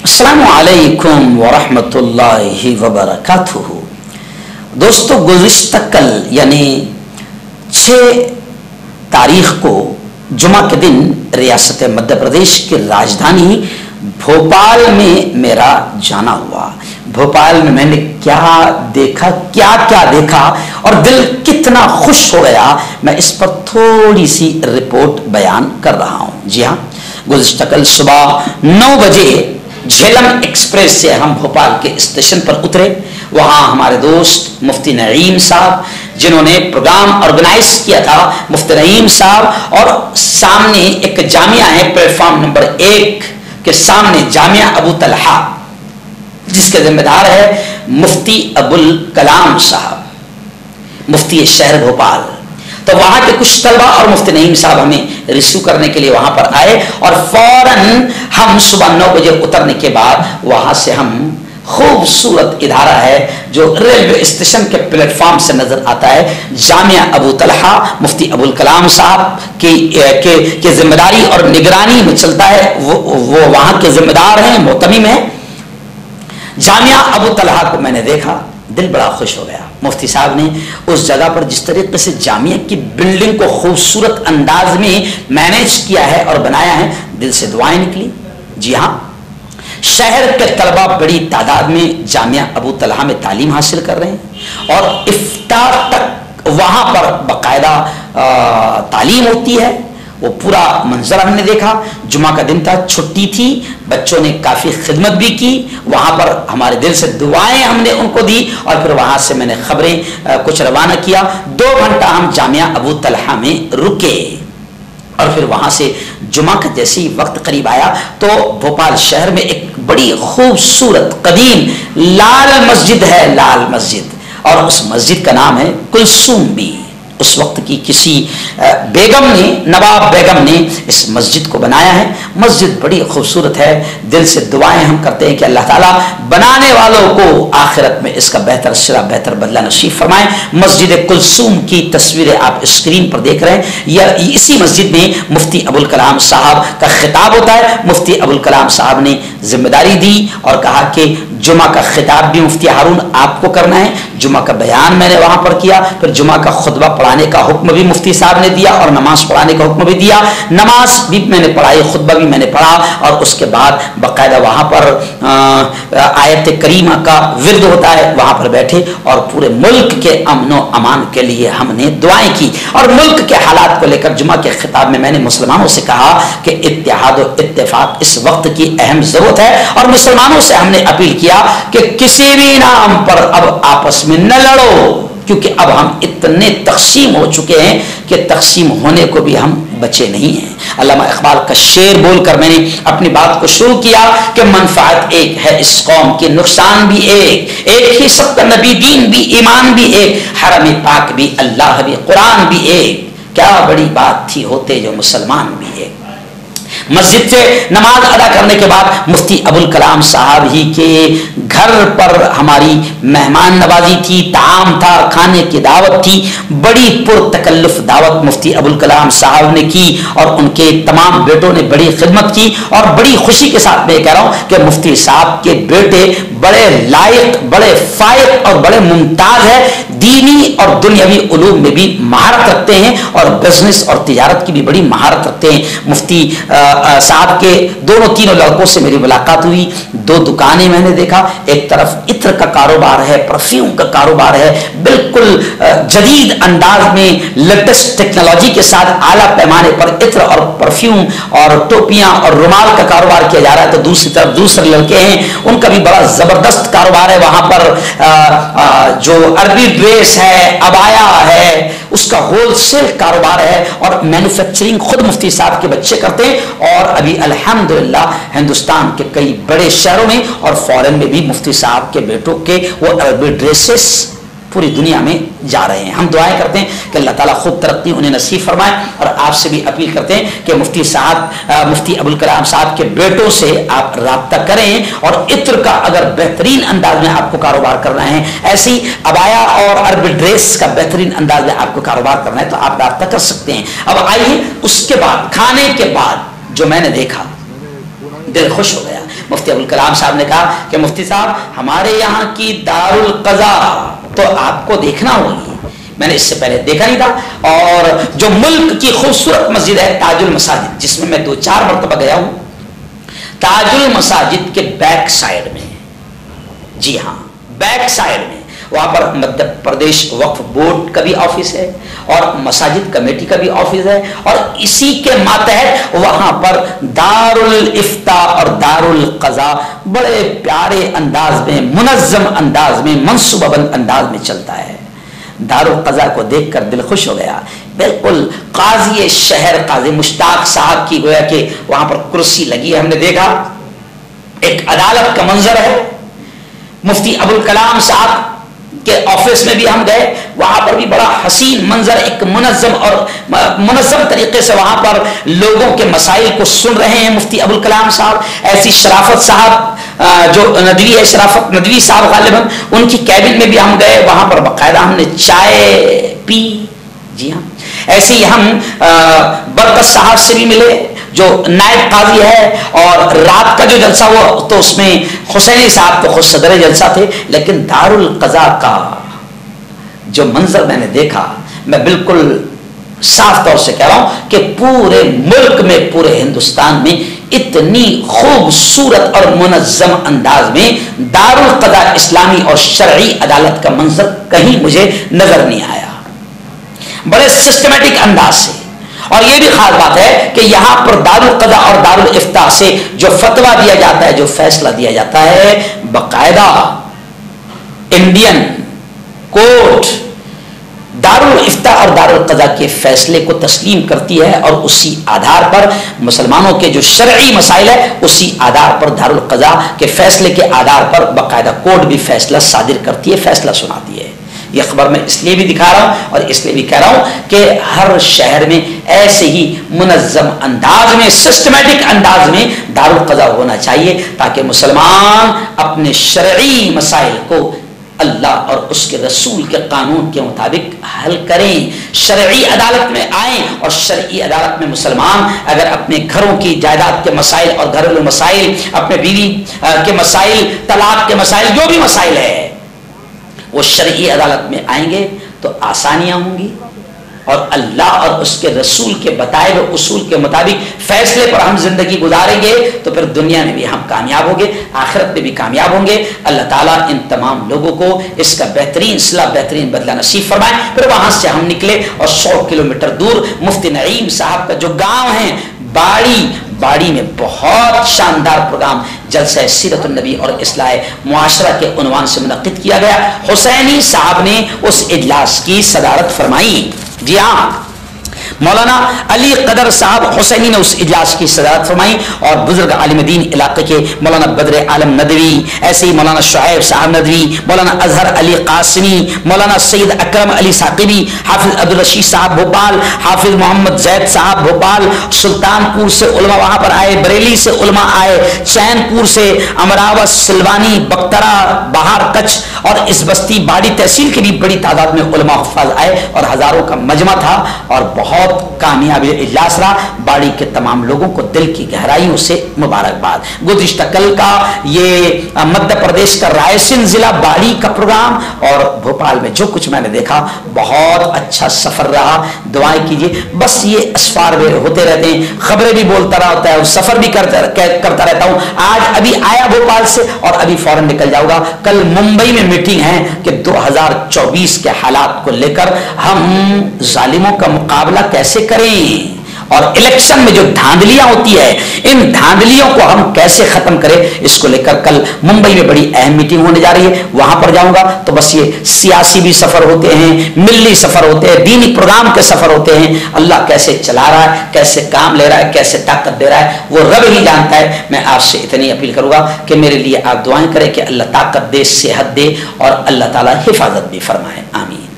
अस्सलामु अलैकुम वरहमतुल्लाहि वबरकातुहू। दोस्तों, गुज़िश्ता कल यानी 6 तारीख को जुमा के दिन रियासत मध्य प्रदेश की राजधानी भोपाल में मेरा जाना हुआ। भोपाल में मैंने क्या देखा, क्या क्या देखा और दिल कितना खुश हो गया, मैं इस पर थोड़ी सी रिपोर्ट बयान कर रहा हूँ। जी हाँ, गुज़िश्ता कल सुबह 9 बजे झेलम एक्सप्रेस से हम भोपाल के स्टेशन पर उतरे। वहाँ हमारे दोस्त मुफ्ती नईम साहब, जिन्होंने प्रोग्राम ऑर्गेनाइज किया था, मुफ्ती नईम साहब, और सामने एक जामिया है प्लेटफॉर्म नंबर 1 के सामने, जामिया अबू तलहा, जिसके जिम्मेदार है मुफ्ती अबुल कलाम साहब, मुफ्ती शहर भोपाल। तो वहां के कुछ तलबा और मुफ्ती नईम साहब हमें रिसीव करने के लिए वहां पर आए और फौरन हम सुबह 9 बजे उतरने के बाद वहां से हम खूबसूरत इदारा है जो रेलवे स्टेशन के प्लेटफॉर्म से नजर आता है, जामिया अबू तलहा, मुफ्ती अबुल कलाम साहब की जिम्मेदारी और निगरानी में चलता है। वो वहां के जिम्मेदार हैं, मोहतमिम है। जामिया अबू तलहा को मैंने देखा, दिल बड़ा खुश हो गया। मुफ्ती साहब ने उस जगह पर जिस तरीके से जामिया की बिल्डिंग को खूबसूरत अंदाज में मैनेज किया है और बनाया है, दिल से दुआएं निकली। जी हाँ, शहर के तलबा बड़ी तादाद में जामिया अबू तलहा में तालीम हासिल कर रहे हैं और इफ्तार तक वहां पर बाकायदा तालीम होती है। वो पूरा मंजर हमने देखा। जुमा का दिन था, छुट्टी थी, बच्चों ने काफ़ी खिदमत भी की। वहाँ पर हमारे दिल से दुआएं हमने उनको दी और फिर वहाँ से मैंने खबरें कुछ रवाना किया। 2 घंटा हम जामिया अबू तलहा में रुके और फिर वहाँ से जुमा का जैसे ही वक्त करीब आया तो भोपाल शहर में एक बड़ी खूबसूरत कदीम लाल मस्जिद है, लाल मस्जिद, और उस मस्जिद का नाम है कुलसूम बी। उस वक्त की किसी बेगम ने, नवाब बेगम ने इस मस्जिद को बनाया है। मस्जिद बड़ी खूबसूरत है। दिल से दुआएं हम करते हैं कि अल्लाह ताला बनाने वालों को आखिरत में इसका बेहतर सिरा, बेहतर बदला नसीब फरमाए। मस्जिद कुलसूम की तस्वीरें आप स्क्रीन पर देख रहे हैं। यह इसी मस्जिद में मुफ्ती अबुल कलाम साहब का खिताब होता है। मुफ्ती अबुल कलाम साहब ने जिम्मेदारी दी और कहा कि जुमा का खिताब भी मुफ्ती हारून आपको करना है। जुमा का बयान मैंने वहां पर किया, फिर जुमा का खुतबा पढ़ाने का हुक्म भी मुफ्ती साहब ने दिया और नमाज पढ़ाने का हुक्म भी दिया। नमाज भी मैंने पढ़ाई, खुतबा भी मैंने पढ़ा और उसके बाद बाकायदा वहां पर आयत करीमा का विर्द होता है, वहां पर बैठे और पूरे मुल्क के अमन व अमान के लिए हमने दुआएं की। और मुल्क के हालात को लेकर जुमा के खिताब में मैंने मुसलमानों से कहा कि इत्तेहाद और इत्तेफाक इस वक्त की अहम जरूरत है और मुसलमानों से हमने अपील किया कि किसी भी नाम पर अब आपस में न लड़ो, क्योंकि अब हम इतने तकसीम हो चुके हैं कि तकसीम होने को भी हम बचे नहीं हैं। अल्लामा इकबाल का शेर बोलकर मैंने अपनी बात को शुरू किया कि मनफात एक है इस कौम की, नुकसान भी एक ही सबका नबी, दीन भी, ईमान भी एक, हरम पाक भी, अल्लाह भी, कुरान भी एक। क्या बड़ी बात थी, होते जो मुसलमान भी एक। मस्जिद से नमाज अदा करने के बाद मुफ्ती अबुल कलाम साहब ही के घर पर हमारी मेहमान नवाजी थी, ताम था, खाने की दावत थी। बड़ी पुरतकल्लुफ दावत मुफ्ती अबुल कलाम साहब ने की और उनके तमाम बेटों ने बड़ी खिदमत की। और बड़ी खुशी के साथ मैं कह रहा हूँ कि मुफ्ती साहब के बेटे बड़े लायक, बड़े फायक और बड़े मुमताज है। दीनी और दुनियावी उलूम में भी महारत रखते हैं और बिजनेस और तिजारत की भी बड़ी महारत रखते हैं। मुफ्ती साहब के दोनों तीनों लड़कों से मेरी मुलाकात हुई। 2 दुकानें मैंने देखा। एक तरफ इत्र का कारोबार है, परफ्यूम का कारोबार है, बिल्कुल जदीद अंदाज में लेटेस्ट टेक्नोलॉजी के साथ आला पैमाने पर इत्र और परफ्यूम और टोपियां और रुमाल का कारोबार किया जा रहा है। तो दूसरी तरफ दूसरे लड़के हैं, उनका भी बड़ा जबरदस्त कारोबार है। वहां पर जो अरबी ड्रेस है, अबाया है, उसका होलसेल कारोबार है और मैन्युफैक्चरिंग खुद मुफ्ती साहब के बच्चे करते हैं। और अभी अल्हम्दुलिल्लाह हिंदुस्तान के कई बड़े शहरों में और फॉरेन में भी मुफ्ती साहब के बेटों के वो अरबी ड्रेसेस पूरी दुनिया में जा रहे हैं। हम दुआएं करते हैं कि अल्लाह ताला खूब तरक्की उन्हें नसीब फरमाए और आपसे भी अपील करते हैं कि मुफ्ती साहब, मुफ्ती अबुल कलाम साहब के बेटों से आप राब्ता करें और इत्र का अगर बेहतरीन अंदाज में आपको कारोबार करना है, ऐसी अबाया और अरबी ड्रेस का बेहतरीन अंदाज में आपको कारोबार करना है तो आप राब्ता कर सकते हैं। अब आइए उसके बाद, खाने के बाद जो मैंने देखा, دل خوش ہو گیا. مفتی ابوالکلام صاحب نے کہا کہ مفتی صاحب ہمارے یہاں کی دارالقضاء تو آپ کو دیکھنا ہوگی, میں نے اس سے پہلے دیکھا نہیں تھا. اور جو ملک کی خوبصورت مسجد ہے تاج المساجد, جس میں 2-4 مرتبہ گیا ہوں, تاج المساجد کے بیک سائڈ میں, جی ہاں بیک سائڈ میں, وہاں پر مدھیہ پردیش وقف بورڈ کا بھی آفس ہے اور مساجد کمیٹی کا بھی آفس ہے, اور اسی کے ماتحت وہاں پر دار الافتاء اور دار القضاء بڑے پیارے انداز میں, منظم انداز میں, منصوبہ بند انداز میں چلتا ہے. دار القضاء کو دیکھ کر دل خوش ہو گیا. بالکل قاضی شہر قاضی مشتاق صاحب کی گویا کہ وہاں پر کرسی لگی ہے, ہم نے دیکھا ایک عدالت کا منظر ہے. مفتی ابوالکلام صاحب کے آفس میں بھی ہم گئے, وہاں پر بھی بڑا حسین منظر, ایک منظم اور منظم طریقے سے وہاں پر لوگوں کے مسائل کو سن رہے ہیں مفتی ابوالکلام صاحب. ایسی شرافت صاحب جو ندوی ہے, شرافت ندوی صاحب غالباً, ان کی کیبن میں بھی ہم گئے, وہاں پر باقاعدہ ہم نے چائے پی. جی ہاں, ایسے ہی ہم برکت صاحب سے بھی ملے جو نائب قاضی ہے, اور رات کا جو جلسہ ہوا تو اس میں حسینی صاحب تو خود صدر جلسہ تھے, لیکن دار القضاء کا جو منظر میں نے دیکھا, میں بالکل صاف طور سے کہہ رہا ہوں کہ پورے ملک میں, پورے ہندوستان میں اتنی خوبصورت اور منظم انداز میں دار القضاء اسلامی اور شرعی عدالت کا منظر کہیں مجھے نظر نہیں آیا, بڑے سسٹمیٹک انداز سے. اور یہ بھی خاص بات ہے کہ یہاں پر دار القضاء اور دار الافتاء سے جو فتویٰ دیا جاتا ہے, جو فیصلہ دیا جاتا ہے, باقاعدہ انڈین کورٹ دار الافتاء اور دار القضاء کے فیصلے کو تسلیم کرتی ہے, اور اسی آدھار پر مسلمانوں کے جو شرعی مسائل ہے اسی آدھار پر دار القضاء کے فیصلے کے آدھار پر باقاعدہ کورٹ بھی فیصلہ صادر کرتی ہے, فیصلہ سناتی ہے. یہ خبر میں اس لیے بھی دکھا رہا ہوں اور اس لیے بھی کہہ رہا ہوں کہ ہر شہر میں ایسے ہی منظم انداز میں, سسٹمیٹک انداز میں دار القضاء ہونا چاہیے, تاکہ مسلمان اپنے شرعی مسائل کو اللہ اور اس کے رسول کے قانون کے مطابق حل کریں, شرعی عدالت میں آئیں. اور شرعی عدالت میں مسلمان اگر اپنے گھروں کی جائیداد کے مسائل اور گھریلو مسائل, اپنے بیوی کے مسائل, طلاق کے مسائل, جو بھی مسائل ہے, وہ شرعی عدالت میں آئیں گے تو آسانیاں ہوں گی, اور اللہ اور اس کے رسول کے بتائے ہوئے اصول کے مطابق فیصلے پر ہم زندگی گزاریں گے تو پھر دنیا میں بھی ہم کامیاب ہوں گے, آخرت میں بھی کامیاب ہوں گے. اللہ تعالیٰ ان تمام لوگوں کو اس کا بہترین صلاح, بہترین بدلہ نصیب فرمائے. پھر وہاں سے ہم نکلے اور 100 کلومیٹر دور مفتی نعیم صاحب کا جو گاؤں ہے باڑی میں بہت شاندار پروگرام جلسہ سیرت النبی اور اصلاح معاشرہ کے عنوان سے منعقد کیا گیا. حسینی صاحب نے اس اجلاس کی صدارت فرمائی. جی ہاں, مولانا علی قدر صاحب حسینی نے اس اجلاس کی صدارت فرمائی, اور بزرگ عالم دین علاقے کے مولانا بدر عالم ندوی, ایسے ہی مولانا شعیب صاحب ندوی, مولانا اظہر علی قاسمی, مولانا سید اکرم علی ثاقبی, حافظ عبدالرشید صاحب بھوپال, حافظ محمد زید صاحب بھوپال, سلطان پور سے علماء وہاں پر آئے, بریلی سے علماء آئے, چین پور سے, امراوت, سلوانی, بخترا, بہار کچھ اور اس بستی باڑی تحصیل کی بھی بڑی تعداد میں علماء حفاظ آئے, اور ہزاروں کا مجمع تھا, اور بہت کامیاب اجلاس رہا. باڑی کے تمام لوگوں کو دل کی گہرائیوں سے مبارکباد. گزشتہ کل کا یہ مدھیہ پردیش کا رائے سن ضلع باڑی کا پروگرام, اور بھوپال میں جو کچھ میں نے دیکھا بہت اچھا سفر رہا. دعائیں کیجیے, بس یہ اسفار ہوتے رہتے ہیں, خبریں بھی بولتا رہتا ہے, سفر بھی کرتا رہتا ہوں. آج ابھی آیا بھوپال سے اور ابھی فوراً نکل جاؤں گا. کل ممبئی میں میٹنگ ہے کہ 2024 کے حالات کو لے کر ہم ظالموں کا مقابلہ کیسے کریں, اور الیکشن میں جو دھاندلیاں ہوتی ہے ان دھاندلیوں کو ہم کیسے ختم کریں, اس کو لے کر کل ممبئی میں بڑی اہم میٹنگ ہونے جا رہی ہے, وہاں پر جاؤں گا. تو بس یہ سیاسی بھی سفر ہوتے ہیں, ملی سفر ہوتے ہیں, دینی پروگرام کے سفر ہوتے ہیں. اللہ کیسے چلا رہا ہے, کیسے کام لے رہا ہے, کیسے طاقت دے رہا ہے, وہ رب ہی جانتا ہے. میں آپ سے اتنی اپیل کروں گا کہ میرے لیے آپ دعائیں کریں کہ اللہ طاقت دے, صحت دے, اور اللہ تعالیٰ حفاظت بھی فرمائے. آمین.